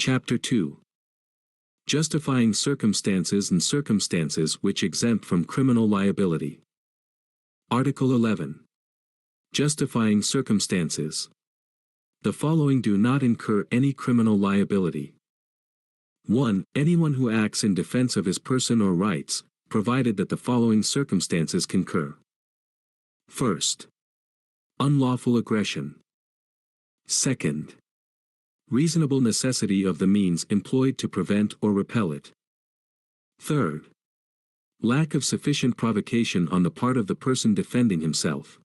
Chapter 2. Justifying circumstances and circumstances which exempt from criminal liability. Article 11. Justifying circumstances. The following do not incur any criminal liability. 1. Anyone who acts in defense of his person or rights, provided that the following circumstances concur. First, unlawful aggression. Second, reasonable necessity of the means employed to prevent or repel it. Third, lack of sufficient provocation on the part of the person defending himself.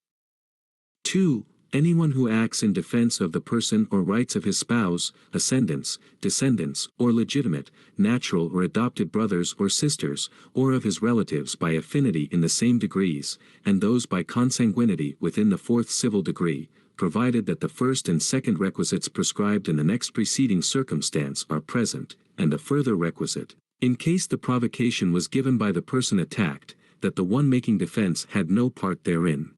2. Anyone who acts in defense of the person or rights of his spouse, ascendants, descendants, or legitimate, natural or adopted brothers or sisters, or of his relatives by affinity in the same degrees, and those by consanguinity within the fourth civil degree, provided that the first and second requisites prescribed in the next preceding circumstance are present, and a further requisite, in case the provocation was given by the person attacked, that the one making defense had no part therein.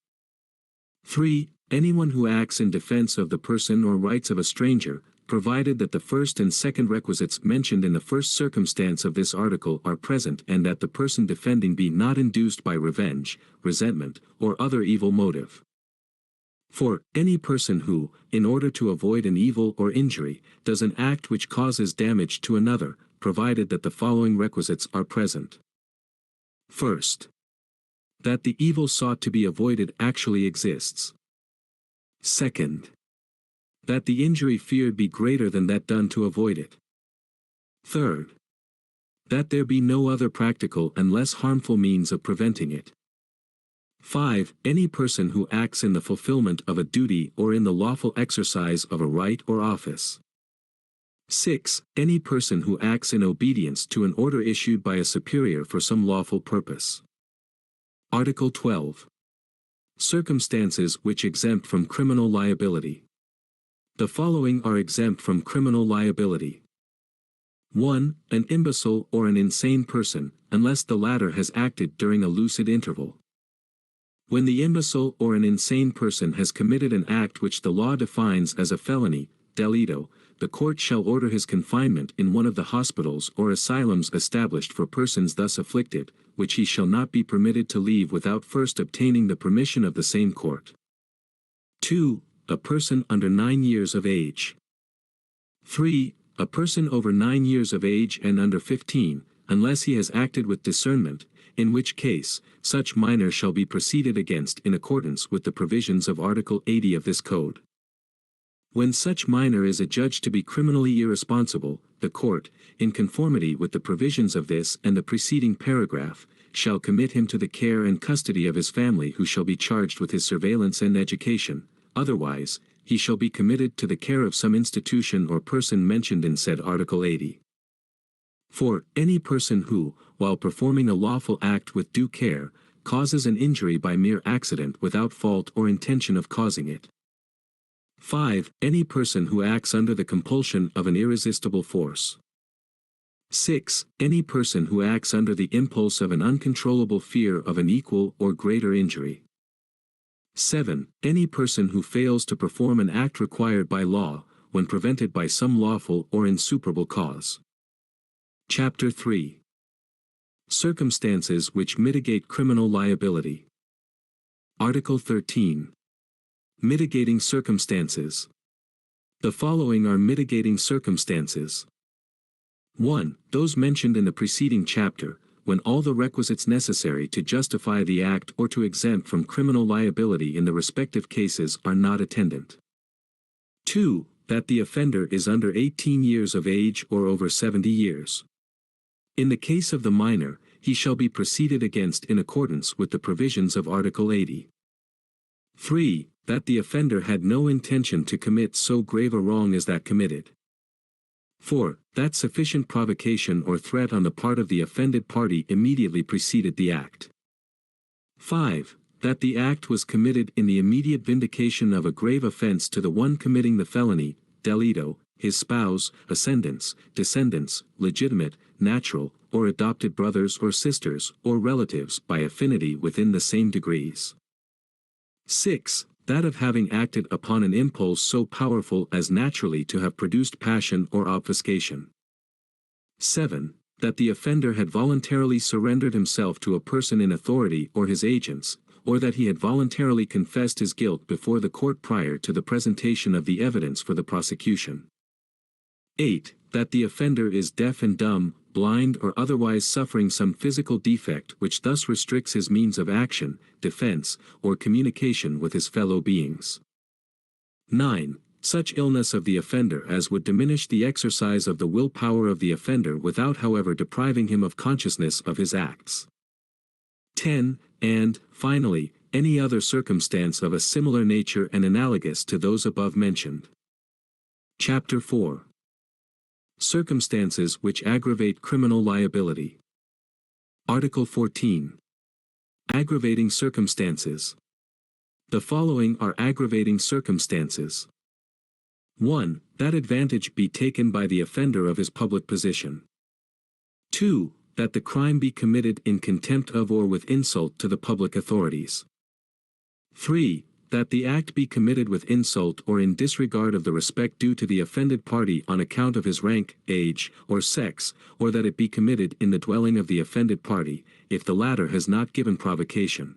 3. Anyone who acts in defense of the person or rights of a stranger, provided that the first and second requisites mentioned in the first circumstance of this article are present and that the person defending be not induced by revenge, resentment, or other evil motive. 4. Any person who, in order to avoid an evil or injury, does an act which causes damage to another, provided that the following requisites are present. First, that the evil sought to be avoided actually exists. Second, that the injury feared be greater than that done to avoid it. Third, that there be no other practical and less harmful means of preventing it. 5. Any person who acts in the fulfillment of a duty or in the lawful exercise of a right or office. 6. Any person who acts in obedience to an order issued by a superior for some lawful purpose. Article 12. Circumstances which exempt from criminal liability. The following are exempt from criminal liability. 1. An imbecile or an insane person, unless the latter has acted during a lucid interval. When the imbecile or an insane person has committed an act which the law defines as a felony, delito, the court shall order his confinement in one of the hospitals or asylums established for persons thus afflicted, which he shall not be permitted to leave without first obtaining the permission of the same court. 2. A person under 9 years of age. 3. A person over 9 years of age and under 15, unless he has acted with discernment, in which case, such minor shall be proceeded against in accordance with the provisions of Article 80 of this Code. When such minor is adjudged to be criminally irresponsible, the court, in conformity with the provisions of this and the preceding paragraph, shall commit him to the care and custody of his family who shall be charged with his surveillance and education, otherwise, he shall be committed to the care of some institution or person mentioned in said Article 80. 4. Any person who, while performing a lawful act with due care, causes an injury by mere accident without fault or intention of causing it. 5. Any person who acts under the compulsion of an irresistible force. 6. Any person who acts under the impulse of an uncontrollable fear of an equal or greater injury. 7. Any person who fails to perform an act required by law, when prevented by some lawful or insuperable cause. Chapter 3. Circumstances which mitigate criminal liability. Article 13. Mitigating circumstances. The following are mitigating circumstances. 1. Those mentioned in the preceding chapter, when all the requisites necessary to justify the act or to exempt from criminal liability in the respective cases are not attendant. 2. That the offender is under 18 years of age or over 70 years. In the case of the minor, he shall be proceeded against in accordance with the provisions of Article 80. 3. That the offender had no intention to commit so grave a wrong as that committed. 4. That sufficient provocation or threat on the part of the offended party immediately preceded the act. 5. That the act was committed in the immediate vindication of a grave offense to the one committing the felony, delito, his spouse, ascendants, descendants, legitimate, natural, or adopted brothers or sisters, or relatives by affinity within the same degrees. 6. that of having acted upon an impulse so powerful as naturally to have produced passion or obfuscation. 7. That the offender had voluntarily surrendered himself to a person in authority or his agents, or that he had voluntarily confessed his guilt before the court prior to the presentation of the evidence for the prosecution. 8. That the offender is deaf and dumb, blind or otherwise suffering some physical defect which thus restricts his means of action, defense, or communication with his fellow beings. 9. Such illness of the offender as would diminish the exercise of the will power of the offender without however depriving him of consciousness of his acts. 10. And, finally, any other circumstance of a similar nature and analogous to those above mentioned. Chapter 4. Circumstances which aggravate criminal liability. Article 14. Aggravating circumstances. The following are aggravating circumstances. 1. That advantage be taken by the offender of his public position. 2. That the crime be committed in contempt of or with insult to the public authorities. 3. That the act be committed with insult or in disregard of the respect due to the offended party on account of his rank, age, or sex, or that it be committed in the dwelling of the offended party, if the latter has not given provocation.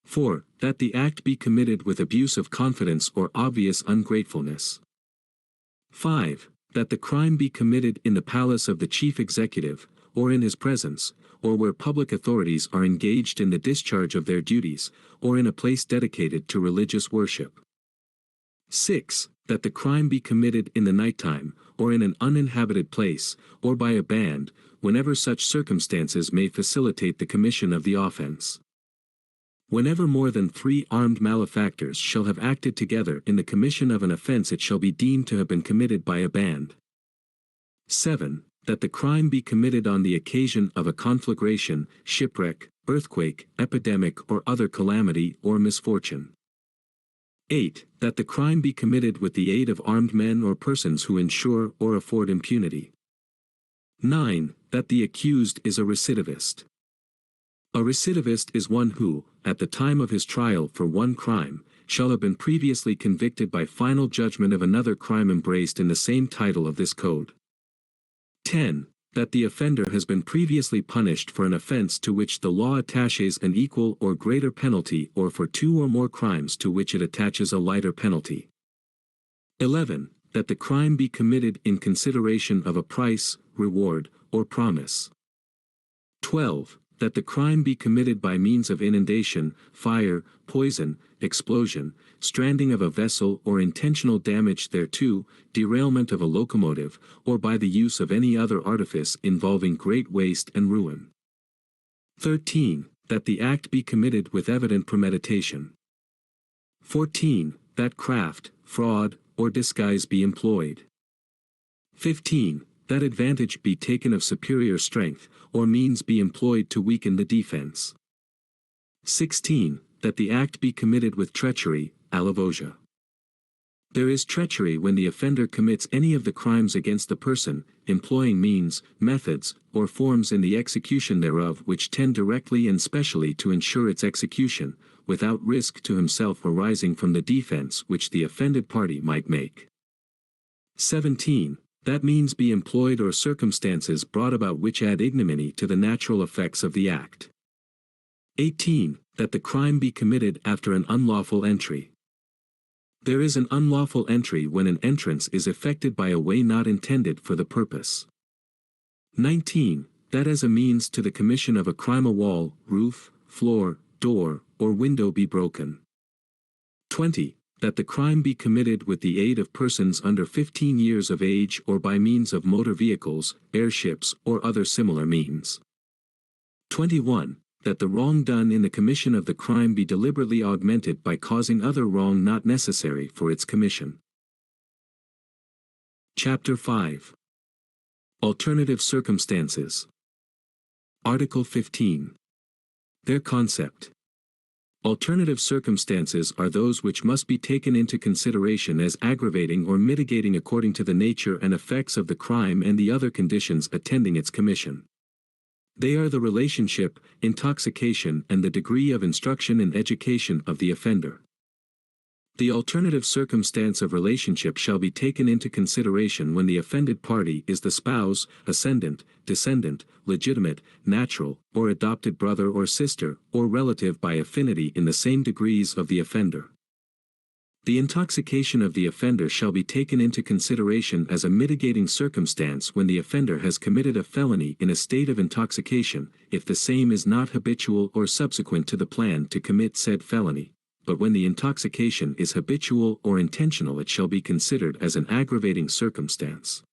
4. That the act be committed with abuse of confidence or obvious ungratefulness. 5. That the crime be committed in the palace of the chief executive, or in his presence, or where public authorities are engaged in the discharge of their duties, or in a place dedicated to religious worship. 6. That the crime be committed in the nighttime, or in an uninhabited place, or by a band, whenever such circumstances may facilitate the commission of the offense. Whenever more than 3 armed malefactors shall have acted together in the commission of an offense, it shall be deemed to have been committed by a band. 7. That the crime be committed on the occasion of a conflagration, shipwreck, earthquake, epidemic or other calamity or misfortune. 8. That the crime be committed with the aid of armed men or persons who ensure or afford impunity. 9. That the accused is a recidivist. A recidivist is one who, at the time of his trial for one crime, shall have been previously convicted by final judgment of another crime embraced in the same title of this code. 10. That the offender has been previously punished for an offense to which the law attaches an equal or greater penalty, or for 2 or more crimes to which it attaches a lighter penalty. 11. That the crime be committed in consideration of a price, reward, or promise. 12. That the crime be committed by means of inundation, fire, poison, explosion, stranding of a vessel or intentional damage thereto, derailment of a locomotive, or by the use of any other artifice involving great waste and ruin. 13. That the act be committed with evident premeditation. 14. That craft, fraud, or disguise be employed. 15. That advantage be taken of superior strength, or means be employed to weaken the defense. 16. That the act be committed with treachery, alevosía. There is treachery when the offender commits any of the crimes against the person, employing means, methods, or forms in the execution thereof which tend directly and specially to ensure its execution, without risk to himself arising from the defense which the offended party might make. 17. That means be employed or circumstances brought about which add ignominy to the natural effects of the act. 18. That the crime be committed after an unlawful entry. There is an unlawful entry when an entrance is effected by a way not intended for the purpose. 19. That as a means to the commission of a crime a wall, roof, floor, door, or window be broken. 20. That the crime be committed with the aid of persons under 15 years of age or by means of motor vehicles, airships, or other similar means. 21. That the wrong done in the commission of the crime be deliberately augmented by causing other wrong not necessary for its commission. Chapter 5. Alternative circumstances. Article 15. Their concept. Alternative circumstances are those which must be taken into consideration as aggravating or mitigating according to the nature and effects of the crime and the other conditions attending its commission. They are the relationship, intoxication, and the degree of instruction and education of the offender. The alternative circumstance of relationship shall be taken into consideration when the offended party is the spouse, ascendant, descendant, legitimate, natural, or adopted brother or sister, or relative by affinity in the same degrees of the offender. The intoxication of the offender shall be taken into consideration as a mitigating circumstance when the offender has committed a felony in a state of intoxication, if the same is not habitual or subsequent to the plan to commit said felony. But when the intoxication is habitual or intentional, it shall be considered as an aggravating circumstance.